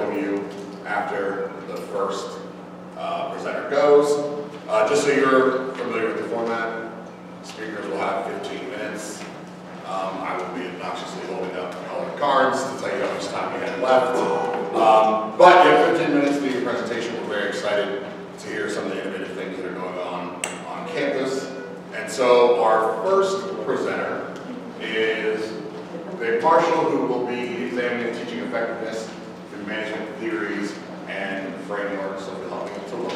overview after the first presenter goes. Just so you're familiar with the format, speakers will have 15 minutes. I will be obnoxiously holding up colored cards to tell you how much time we have left. But you have 15 minutes to do your presentation. We're very excited to hear some of the innovative things that are going on campus. And so our first presenter is Vic Marshall, who will be examining teaching effectiveness through management theories and frameworks of helping it to learn.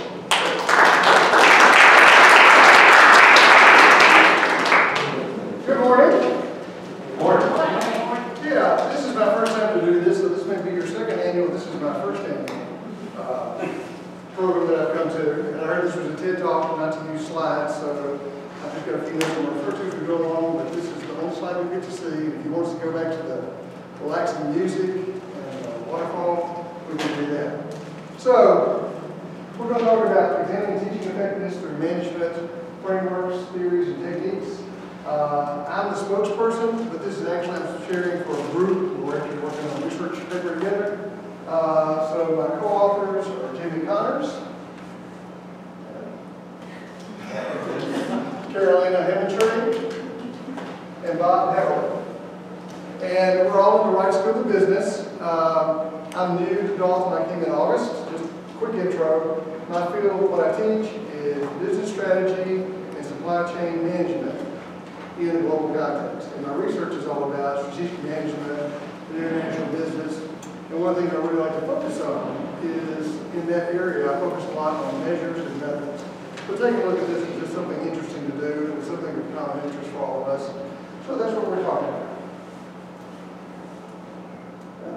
Good morning. Morning. Yeah, this is my first time to do this, so this may be your second annual. This is my first annual program that I've come to. And I heard this was a TED Talk, not to use slides, so I've just got a few notes I'm going to refer to as we go along, but this is the only slide we get to see. If you want us to go back to the relaxing music and waterfall, we can do that. So, we're going to talk about examining teaching effectiveness through management frameworks, theories, and techniques. I'm the spokesperson, but this is actually I'm sharing for a group. We're actually working on a research paper together. So my co-authors are Jimmy Connors, Carolina Hemingtree, and Bob Harold. And we're all in the Wright School of Business. I'm new to Dalton. I came in August. Just a quick intro. My field, what I teach is business strategy and supply chain management in a global context. And my research is all about strategic management, international business. And one thing I really like to focus on is in that area, I focus a lot on measures and methods. So taking a look at this is just something interesting to do. It's something of common interest for all of us. So that's what we're talking about.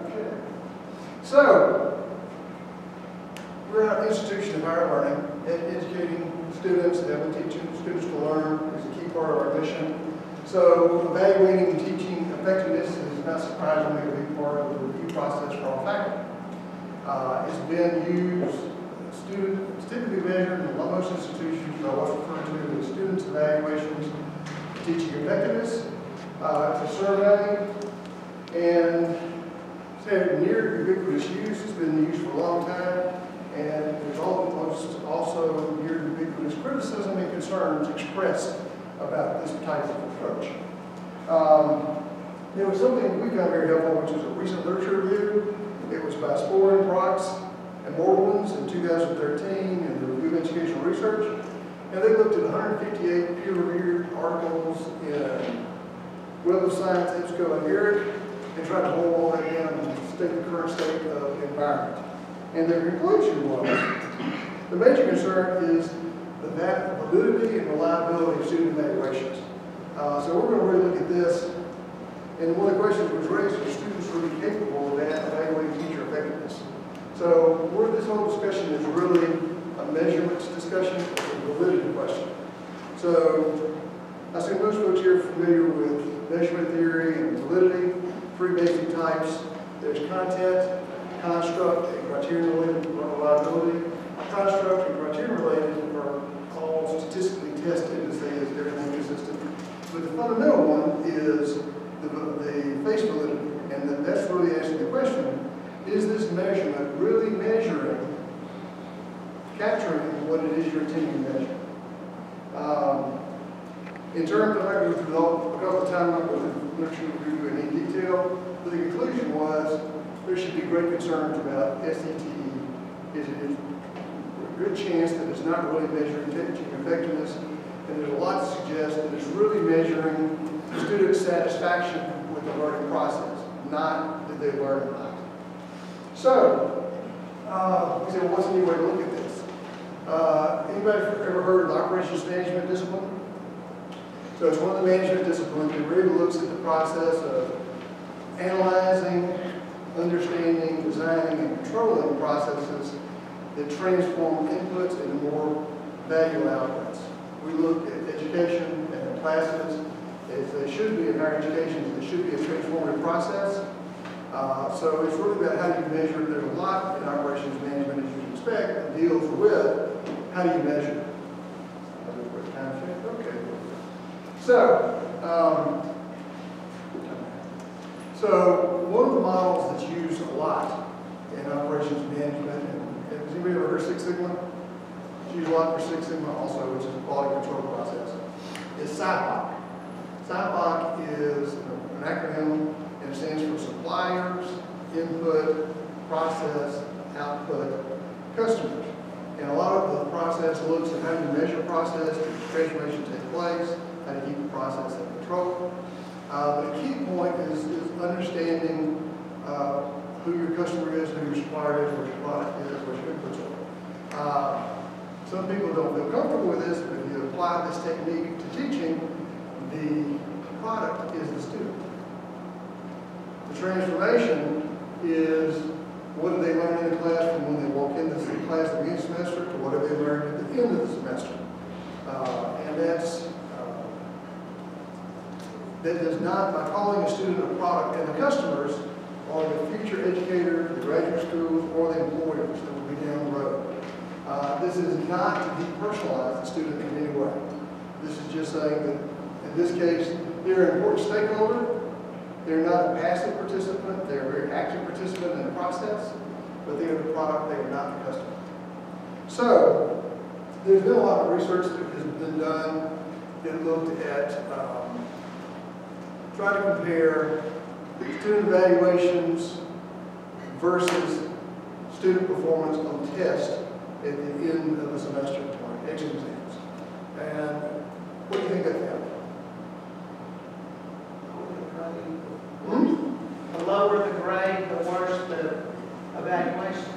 Okay. So, we're an institution of higher learning, and educating students and having teaching students to learn is a key part of our mission. So, evaluating and teaching effectiveness is not surprisingly a big part of the review process for all faculty. It's been used, it's typically measured in most institutions by what's referred to as students' evaluations of teaching effectiveness. It's a survey, and it's had near ubiquitous use. It's been used for a long time, and there's almost also near ubiquitous criticism and concerns expressed about this type of approach. There was something we found very helpful, which was a recent literature review. It was by Sporen, Prox, and Morwins in 2013 in the Review of Educational Research. And they looked at 158 peer-reviewed articles in Web of Science, EBSCO, and ERIC, and tried to boil all that down and state the current state of the environment. And their conclusion was, the major concern is the validity and reliability of student evaluations. So we're going to really look at this. And one of the questions was raised, are students really capable of evaluating teacher effectiveness? So this whole discussion is really a measurements discussion, it's a validity question. So I see most folks here are familiar with measurement theory and validity, three basic types. There's content, construct, and criterion-related reliability. Construct and criterion-related are all statistically tested to say is everything consistent. But the fundamental one is the face validity, and that's really asking the question, is this measurement really measuring, capturing what it is you're intending to measure? In terms of, I'm not going to go through all, because of the time, I'm not going to lecture review in any detail, but the conclusion was there should be great concerns about SETE. Is it a good chance that it's not really measuring teaching effectiveness, and there's a lot to suggest that it's really measuring student satisfaction with the learning process, not did they learn or not. So, you say, well, what's a new way to look at this? Anybody ever heard of operations management discipline? So it's one of the management disciplines that really looks at the process of analyzing, understanding, designing, and controlling processes that transform inputs into more value outputs. We look at education and the classes. If they should be in higher education, it should be a transformative process. So it's really about how do you measure. There's a lot in operations management, as you can expect, that deals with how do you measure. Okay. So one of the models that's used a lot in operations heard of Six Sigma? It's used a lot for Six Sigma also, which is a quality control process. It's SIPOC. SIPOC is an acronym, and it stands for suppliers, input, process, output, customers. And a lot of the process looks at how you measure process, does transformation take place, how to keep the process under control. But a key point is understanding who your customer is, who your supplier is, what your product is, what your inputs are. Some people don't feel comfortable with this, but if you apply this technique to teaching, the product is the student. The transformation is what do they learn in the class from when they walk into the class at the beginning of the semester to what have they learned at the end of the semester. And that does not, by calling a student a product, and the customers are the future educators, the graduate schools, or the employers that will be down the road. This is not to depersonalize the student in any way. This is just saying that in this case, they're an important stakeholder. They're not a passive participant. They're a very active participant in the process, but they are the product. They are not the customer. So there's been a lot of research that has been done that looked at trying to compare student evaluations versus student performance on tests at the end of the semester, like exit exams. And what do you think that found? The lower the grade, the worse the evaluation.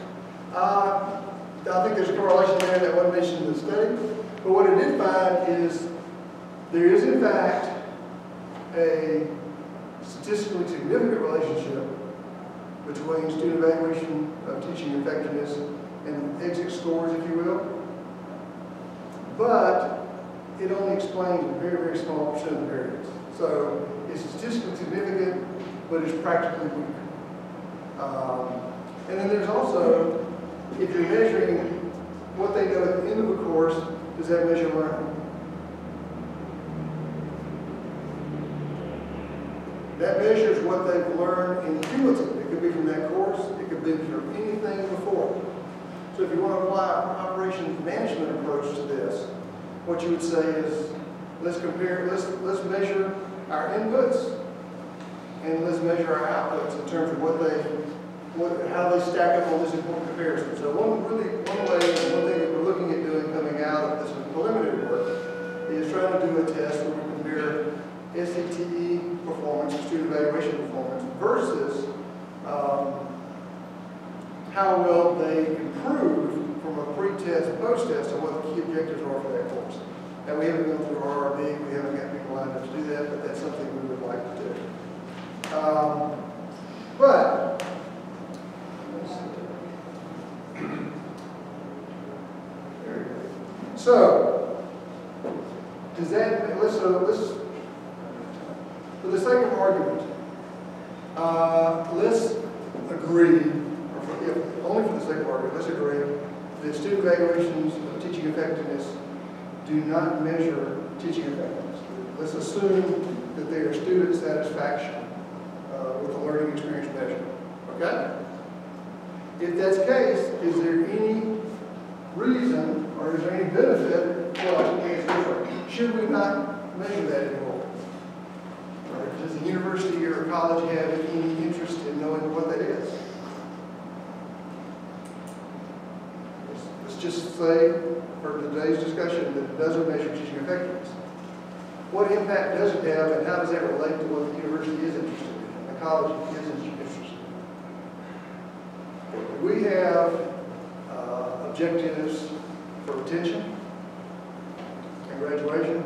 I think there's a correlation there that wasn't mentioned in the study. But what it did find is there is, in fact, a statistically significant relationship between student evaluation of teaching effectiveness and exit scores, if you will. But it only explains a very, very small percent of the variance. So it's statistically significant, but it's practically weak. And then there's also, if you're measuring what they know at the end of a course, does that measure learning? That measures what they've learned in cumulative. It could be from that course, it could be from anything before. So if you want to apply an operations management approach to this, what you would say is, let's measure our inputs and let's measure our outputs in terms of how they stack up on this important comparison. So one way, one thing that we're looking at doing coming out of this preliminary work is trying to do a test where we compare SATE performance, student evaluation performance, versus how well they improve from a pre-test, post-test, and what the key objectives are for that course. And we haven't gone through RRB, we haven't got people lined up to do that, but that's something we would like to do. But so, does that, let's for the sake of argument, let's agree, only for the sake of argument, let's agree that student evaluations of teaching effectiveness do not measure teaching effectiveness. Let's assume that they are student satisfaction with the learning experience measure. Okay? If that's the case, is there any reason or is there any benefit, should we not measure that anymore? Or does the university or college have any interest in knowing what that is? Let's just say, for today's discussion, that it doesn't measure teaching effectiveness. What impact does it have, and how does that relate to what the university is interested in, and the college is interested in? We have objectives for retention and graduation.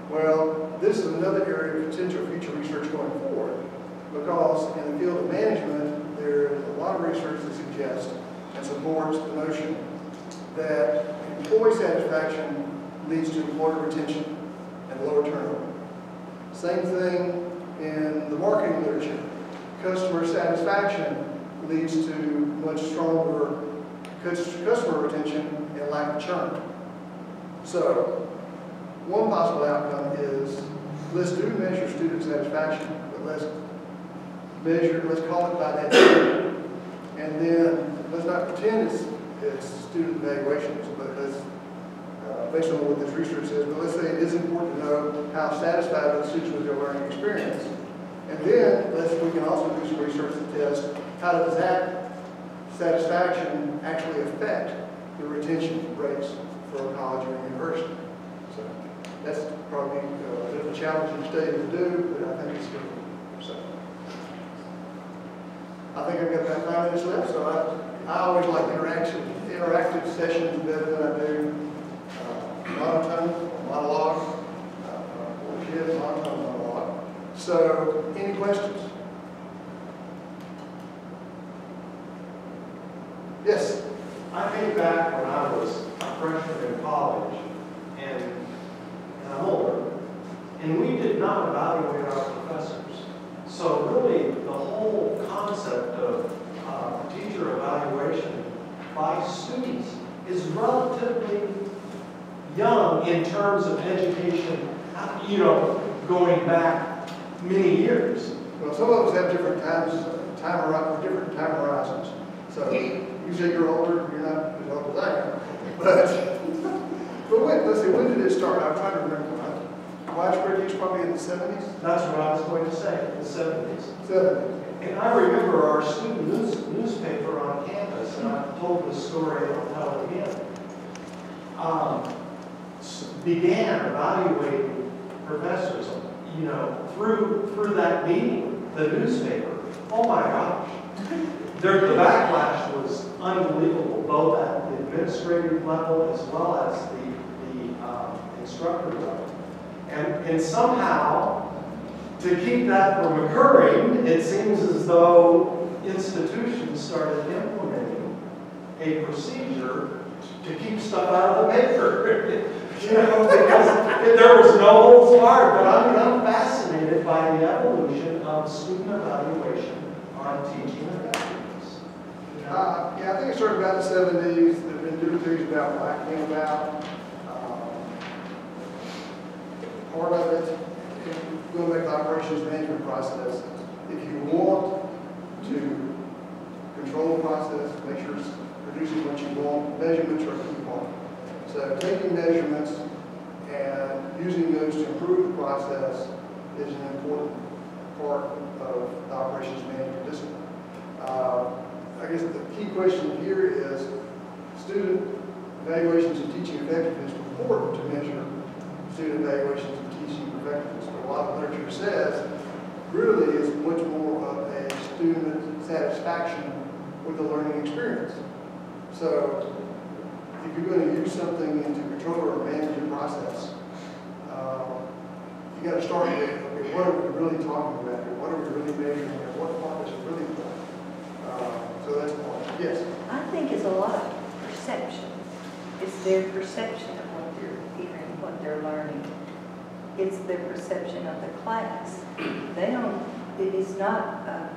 Well, this is another area of potential future research going forward, because in the field of management, there is a lot of research that suggests and supports the notion that employee satisfaction leads to employer retention and lower turnover. Same thing in the marketing literature. Customer satisfaction leads to much stronger customer retention and lack of churn. So, one possible outcome is, let's do measure student satisfaction, but let's call it by that name. And then let's not pretend it's student evaluations, but that's based on what this research says. But let's say it is important to know how satisfied are the students with their learning experience. And then we can also do some research to test how does that satisfaction actually affect the retention rates for a college or university. So that's probably a bit of a challenging study to do, but I think it's good. So I think I've got about 5 minutes left, so I always like interactive sessions better than I do monotone, monologue, monotone, monologue. So, any questions? Yes? I think back when I was a freshman in college, and I'm older, and we did not evaluate our professors. So really, the whole concept of teacher evaluation by students is relatively young in terms of education, going back many years. Well, some of us have different different time horizons. So you say you're older, you're not as old as I am. But let's see, when did it start? I'm trying to remember. Widespread use probably in the 70s? That's what I was going to say, the 70s. 70s. And I remember our student newspaper on campus, and I've told this story, and I'll tell it again, began evaluating professors, through that meeting, the newspaper. Oh my gosh. The backlash was unbelievable, both at the administrative level as well as the instructor level. And somehow, to keep that from occurring, it seems as though institutions started implementing a procedure to keep stuff out of the paper. Because there was no holds barred. But I'm fascinated by the evolution of student evaluation on teaching effectiveness. Yeah, I think it started about the 70s. There have been different theories about why it came about. Part of it, going back to the operations management process, if you want to control the process, make sure it's producing what you want, measurements are a key part. So taking measurements and using those to improve the process is an important part of the operations management discipline. I guess the key question here is student evaluations and teaching effectiveness report to measure student evaluations and teaching effectiveness. But a lot of literature says really is much more of a student satisfaction with the learning experience. So if you're going to use something to control or manage your process, you got to start with, okay, what are we really talking about here? What are we really measuring here? What part is it really important? So that's part. Yes? I think it's a lot of perception. It's their perception of what they're hearing, what they're learning. It's their perception of the class. It is not a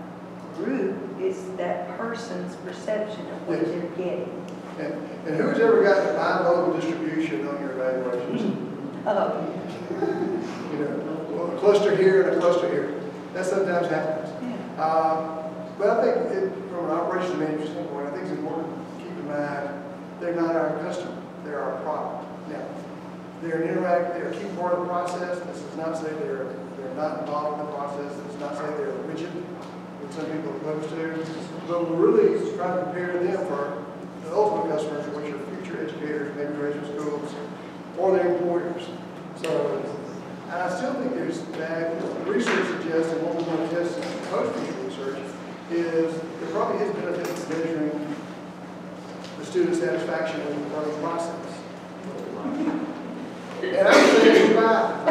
group, it's that person's perception of what Yes. they're getting. And who's ever got the bimodal distribution on your evaluations? Well, a cluster here and a cluster here. That sometimes happens. Yeah. But I think from an operations management standpoint, I think it's important to keep in mind they're not our customer, they're our product. Now, they're a key part of the process. This does not say they're not involved in the process. This does not say they're rigid, which some people are opposed to. But we're really trying to prepare them for the ultimate customers, which are future educators, maybe graduate schools, or their employers. So, and I still think there's that. The research suggests, and what we want to test in post-teaching research, is there probably is benefits in measuring the student satisfaction with the learning process. And I'm saying it's not.